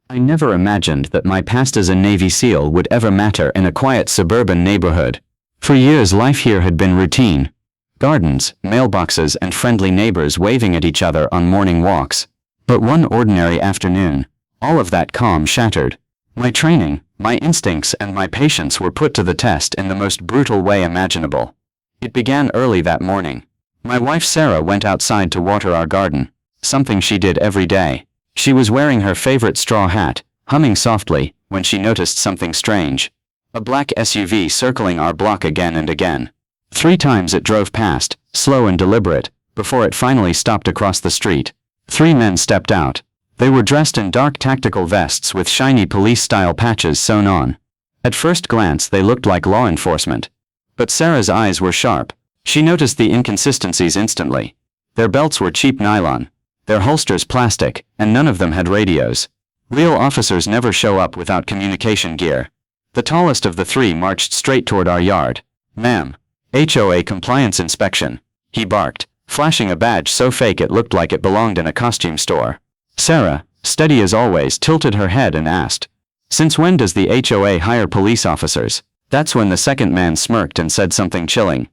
I never imagined that my past as a Navy SEAL would ever matter in a quiet suburban neighborhood. For years life here had been routine. Gardens, mailboxes, and friendly neighbors waving at each other on morning walks. But one ordinary afternoon, all of that calm shattered. My training, my instincts, and my patience were put to the test in the most brutal way imaginable. It began early that morning. My wife Sarah went outside to water our garden, something she did every day. She was wearing her favorite straw hat, humming softly, when she noticed something strange. A black SUV circling our block again and again. 3 times it drove past, slow and deliberate, before it finally stopped across the street. 3 men stepped out. They were dressed in dark tactical vests with shiny police-style patches sewn on. At first glance they looked like law enforcement. But Sarah's eyes were sharp. She noticed the inconsistencies instantly. Their belts were cheap nylon, their holsters plastic, and none of them had radios. Real officers never show up without communication gear. The tallest of the 3 marched straight toward our yard. "Ma'am, HOA compliance inspection," he barked, flashing a badge so fake it looked like it belonged in a costume store. Sarah, steady as always, tilted her head and asked, "Since when does the HOA hire police officers?" That's when the second man smirked and said something chilling.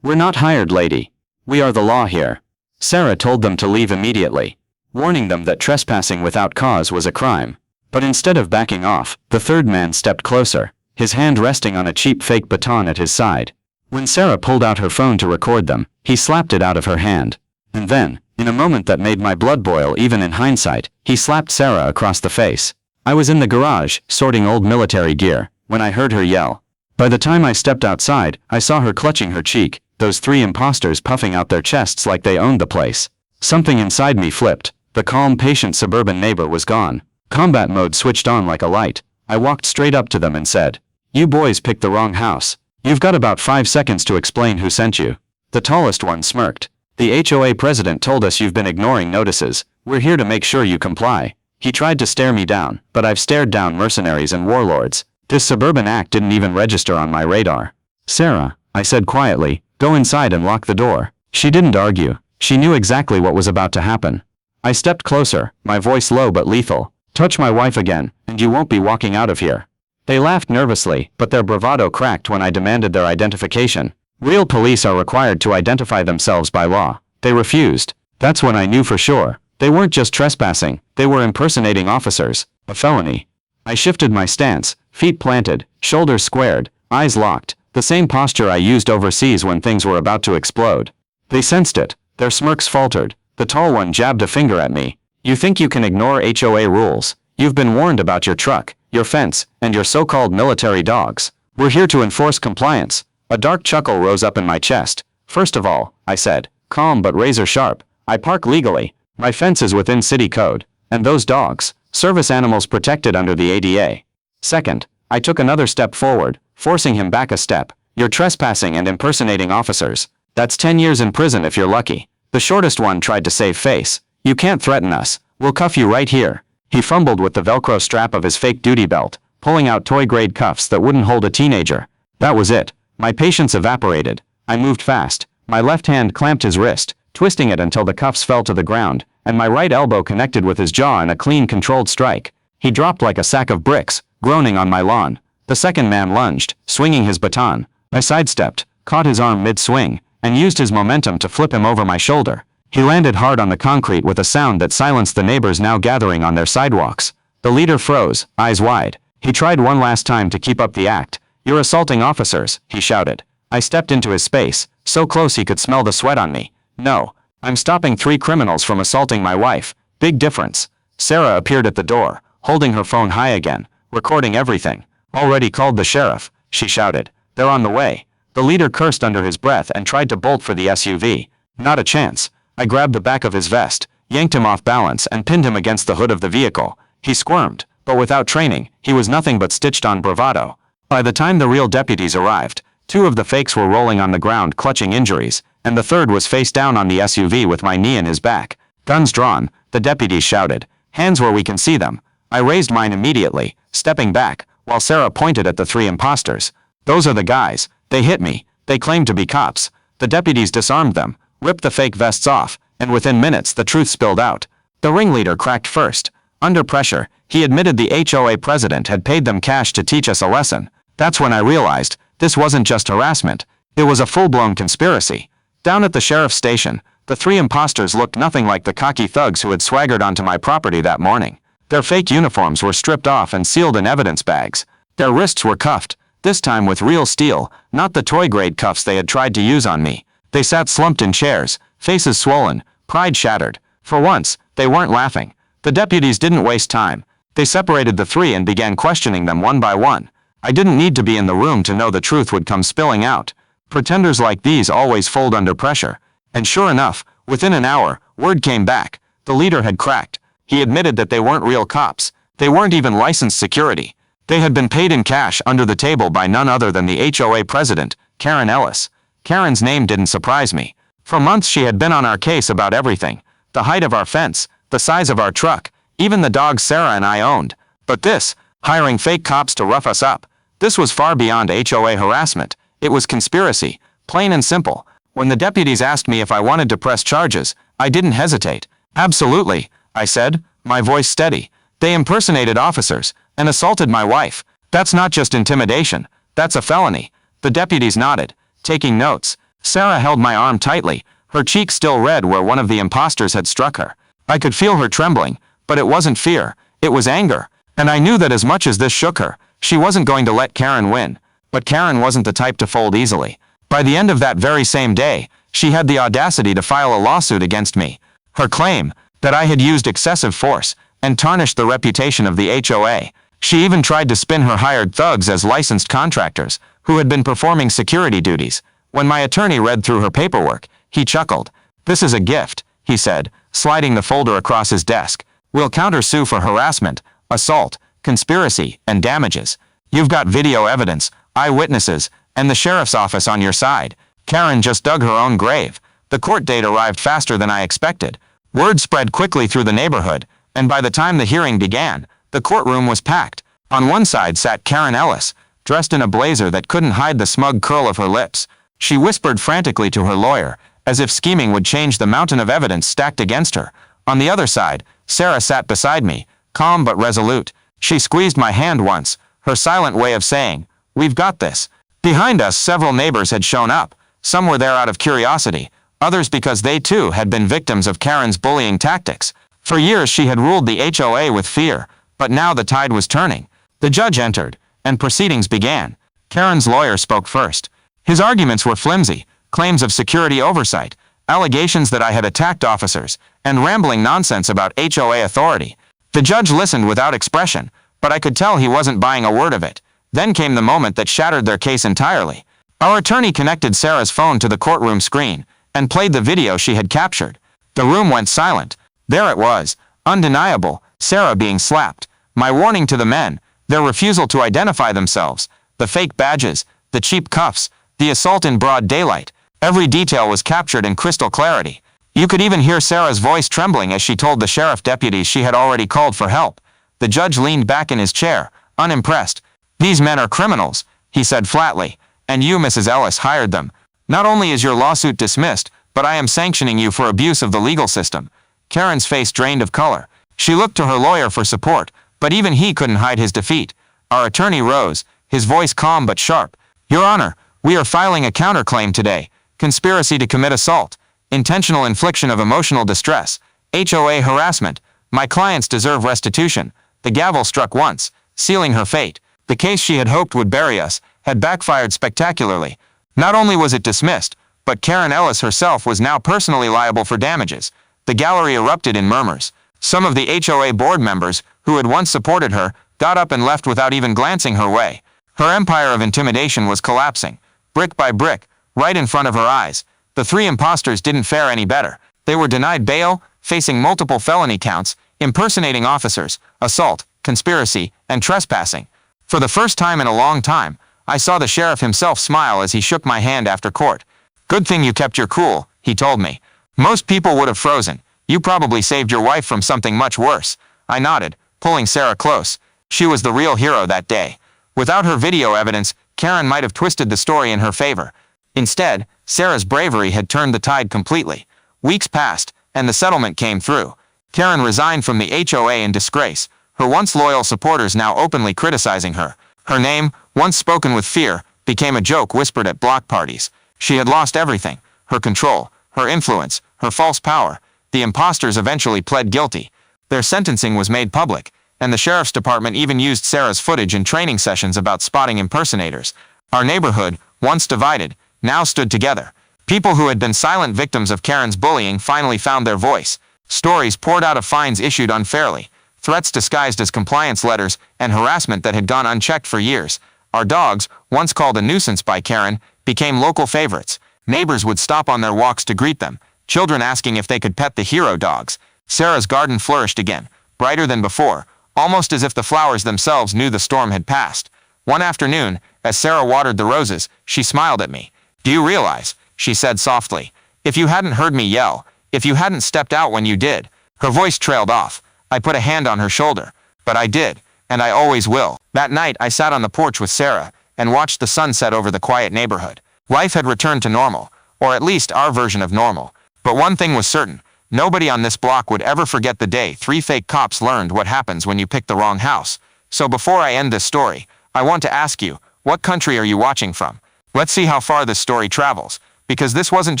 "We're not hired, lady. We are the law here." Sarah told them to leave immediately, warning them that trespassing without cause was a crime. But instead of backing off, the third man stepped closer, his hand resting on a cheap fake baton at his side. When Sarah pulled out her phone to record them, he slapped it out of her hand. And then, in a moment that made my blood boil even in hindsight, he slapped Sarah across the face. I was in the garage, sorting old military gear, when I heard her yell. By the time I stepped outside, I saw her clutching her cheek, those 3 imposters puffing out their chests like they owned the place. Something inside me flipped. The calm, patient suburban neighbor was gone. Combat mode switched on like a light. I walked straight up to them and said, "You boys picked the wrong house. You've got about 5 seconds to explain who sent you." The tallest one smirked. "The HOA president told us you've been ignoring notices. We're here to make sure you comply." He tried to stare me down, but I've stared down mercenaries and warlords. This suburban act didn't even register on my radar. "Sarah," I said quietly, "go inside and lock the door." She didn't argue. She knew exactly what was about to happen. I stepped closer, my voice low but lethal. "Touch my wife again, and you won't be walking out of here." They laughed nervously, but their bravado cracked when I demanded their identification. Real police are required to identify themselves by law. They refused. That's when I knew for sure. They weren't just trespassing, they were impersonating officers. A felony. I shifted my stance, feet planted, shoulders squared, eyes locked, the same posture I used overseas when things were about to explode. They sensed it. Their smirks faltered. The tall one jabbed a finger at me. "You think you can ignore HOA rules? You've been warned about your truck, your fence, and your so-called military dogs. We're here to enforce compliance." A dark chuckle rose up in my chest. "First of all," I said, calm but razor sharp, "I park legally. My fence is within city code. And those dogs, service animals protected under the ADA. Second, I took another step forward, forcing him back a step. "You're trespassing and impersonating officers. That's 10 years in prison if you're lucky." The shortest one tried to save face. "You can't threaten us. We'll cuff you right here." He fumbled with the Velcro strap of his fake duty belt, pulling out toy-grade cuffs that wouldn't hold a teenager. That was it. My patience evaporated. I moved fast. My left hand clamped his wrist, twisting it until the cuffs fell to the ground, and my right elbow connected with his jaw in a clean, controlled strike. He dropped like a sack of bricks, groaning on my lawn. The second man lunged, swinging his baton. I sidestepped, caught his arm mid-swing, and used his momentum to flip him over my shoulder. He landed hard on the concrete with a sound that silenced the neighbors now gathering on their sidewalks. The leader froze, eyes wide. He tried one last time to keep up the act. "You're assaulting officers," he shouted. I stepped into his space, so close he could smell the sweat on me. "No, I'm stopping 3 criminals from assaulting my wife. Big difference." Sarah appeared at the door, holding her phone high again, recording everything. "Already called the sheriff," she shouted. "They're on the way." The leader cursed under his breath and tried to bolt for the SUV. Not a chance. I grabbed the back of his vest, yanked him off balance and pinned him against the hood of the vehicle. He squirmed, but without training, he was nothing but stitched on bravado. By the time the real deputies arrived, 2 of the fakes were rolling on the ground clutching injuries, and the third was face down on the SUV with my knee in his back. Guns drawn, the deputies shouted, "Hands where we can see them." I raised mine immediately, stepping back, while Sarah pointed at the 3 imposters. "Those are the guys. They hit me. They claimed to be cops." The deputies disarmed them, ripped the fake vests off, and within minutes the truth spilled out. The ringleader cracked first. Under pressure, he admitted the HOA president had paid them cash to teach us a lesson. That's when I realized this wasn't just harassment. It was a full-blown conspiracy. Down at the sheriff's station, the three imposters looked nothing like the cocky thugs who had swaggered onto my property that morning. Their fake uniforms were stripped off and sealed in evidence bags. Their wrists were cuffed, this time with real steel, not the toy-grade cuffs they had tried to use on me. They sat slumped in chairs, faces swollen, pride shattered. For once, they weren't laughing. The deputies didn't waste time. They separated the three and began questioning them one by one. I didn't need to be in the room to know the truth would come spilling out. Pretenders like these always fold under pressure. And sure enough, within an hour, word came back. The leader had cracked. He admitted that they weren't real cops. They weren't even licensed security. They had been paid in cash under the table by none other than the HOA president, Karen Ellis. Karen's name didn't surprise me. For months she had been on our case about everything. The height of our fence, the size of our truck, even the dog Sarah and I owned. But this, hiring fake cops to rough us up, this was far beyond HOA harassment. It was conspiracy, plain and simple. When the deputies asked me if I wanted to press charges, I didn't hesitate. Absolutely, I said, my voice steady. They impersonated officers and assaulted my wife. That's not just intimidation, that's a felony. The deputies nodded, taking notes. Sarah held my arm tightly, her cheek still red where one of the imposters had struck her. I could feel her trembling, but it wasn't fear, it was anger. And I knew that as much as this shook her, she wasn't going to let Karen win. But Karen wasn't the type to fold easily. By the end of that very same day, she had the audacity to file a lawsuit against me. Her claim, that I had used excessive force and tarnished the reputation of the HOA. She even tried to spin her hired thugs as licensed contractors who had been performing security duties. When my attorney read through her paperwork, he chuckled. "This is a gift," he said, sliding the folder across his desk. "We'll countersue for harassment, assault, conspiracy, and damages. You've got video evidence, eyewitnesses, and the sheriff's office on your side." Karen just dug her own grave. The court date arrived faster than I expected. Word spread quickly through the neighborhood, and by the time the hearing began, the courtroom was packed. On one side sat Karen Ellis, dressed in a blazer that couldn't hide the smug curl of her lips. She whispered frantically to her lawyer, as if scheming would change the mountain of evidence stacked against her. On the other side, Sarah sat beside me, calm but resolute. She squeezed my hand once, her silent way of saying, "We've got this." Behind us, several neighbors had shown up. Some were there out of curiosity, others because they too had been victims of Karen's bullying tactics. For years she had ruled the HOA with fear, but now the tide was turning. The judge entered, and proceedings began. Karen's lawyer spoke first. His arguments were flimsy, claims of security oversight, allegations that I had attacked officers, and rambling nonsense about HOA authority. The judge listened without expression, but I could tell he wasn't buying a word of it. Then came the moment that shattered their case entirely. Our attorney connected Sarah's phone to the courtroom screen and played the video she had captured. The room went silent. There it was, undeniable, Sarah being slapped. My warning to the men, their refusal to identify themselves, the fake badges, the cheap cuffs, the assault in broad daylight. Every detail was captured in crystal clarity. You could even hear Sarah's voice trembling as she told the sheriff deputies she had already called for help. The judge leaned back in his chair, unimpressed. "These men are criminals," he said flatly, "and you, Mrs. Ellis, hired them. Not only is your lawsuit dismissed, but I am sanctioning you for abuse of the legal system." Karen's face drained of color. She looked to her lawyer for support, but even he couldn't hide his defeat. Our attorney rose, his voice calm but sharp. "Your Honor, we are filing a counterclaim today. Conspiracy to commit assault, intentional infliction of emotional distress, HOA harassment. My clients deserve restitution." The gavel struck once, sealing her fate. The case she had hoped would bury us had backfired spectacularly. Not only was it dismissed, but Karen Ellis herself was now personally liable for damages. The gallery erupted in murmurs. Some of the HOA board members, who had once supported her, got up and left without even glancing her way. Her empire of intimidation was collapsing, brick by brick, right in front of her eyes. The three imposters didn't fare any better. They were denied bail, facing multiple felony counts, impersonating officers, assault, conspiracy, and trespassing. For the first time in a long time, I saw the sheriff himself smile as he shook my hand after court. "Good thing you kept your cool," he told me. "Most people would have frozen. You probably saved your wife from something much worse." I nodded, pulling Sarah close. She was the real hero that day. Without her video evidence, Karen might have twisted the story in her favor. Instead, Sarah's bravery had turned the tide completely. Weeks passed, and the settlement came through. Karen resigned from the HOA in disgrace, her once loyal supporters now openly criticizing her. Her name, once spoken with fear, became a joke whispered at block parties. She had lost everything: her control, her influence, her false power. The imposters eventually pled guilty. Their sentencing was made public, and the sheriff's department even used Sarah's footage in training sessions about spotting impersonators. Our neighborhood, once divided, now stood together. People who had been silent victims of Karen's bullying finally found their voice. Stories poured out of fines issued unfairly, threats disguised as compliance letters, and harassment that had gone unchecked for years. Our dogs, once called a nuisance by Karen, became local favorites. Neighbors would stop on their walks to greet them, children asking if they could pet the hero dogs. Sarah's garden flourished again, brighter than before, almost as if the flowers themselves knew the storm had passed. One afternoon, as Sarah watered the roses, she smiled at me. "Do you realize," she said softly, "if you hadn't heard me yell, if you hadn't stepped out when you did." Her voice trailed off. I put a hand on her shoulder. "But I did, and I always will." That night, I sat on the porch with Sarah and watched the sun set over the quiet neighborhood. Life had returned to normal, or at least our version of normal. But one thing was certain: nobody on this block would ever forget the day 3 fake cops learned what happens when you pick the wrong house. So before I end this story, I want to ask you, what country are you watching from? Let's see how far this story travels, because this wasn't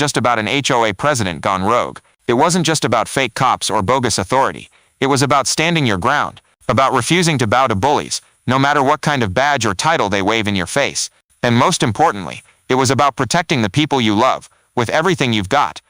just about an HOA president gone rogue. It wasn't just about fake cops or bogus authority. It was about standing your ground, about refusing to bow to bullies, no matter what kind of badge or title they wave in your face. And most importantly, it was about protecting the people you love, with everything you've got.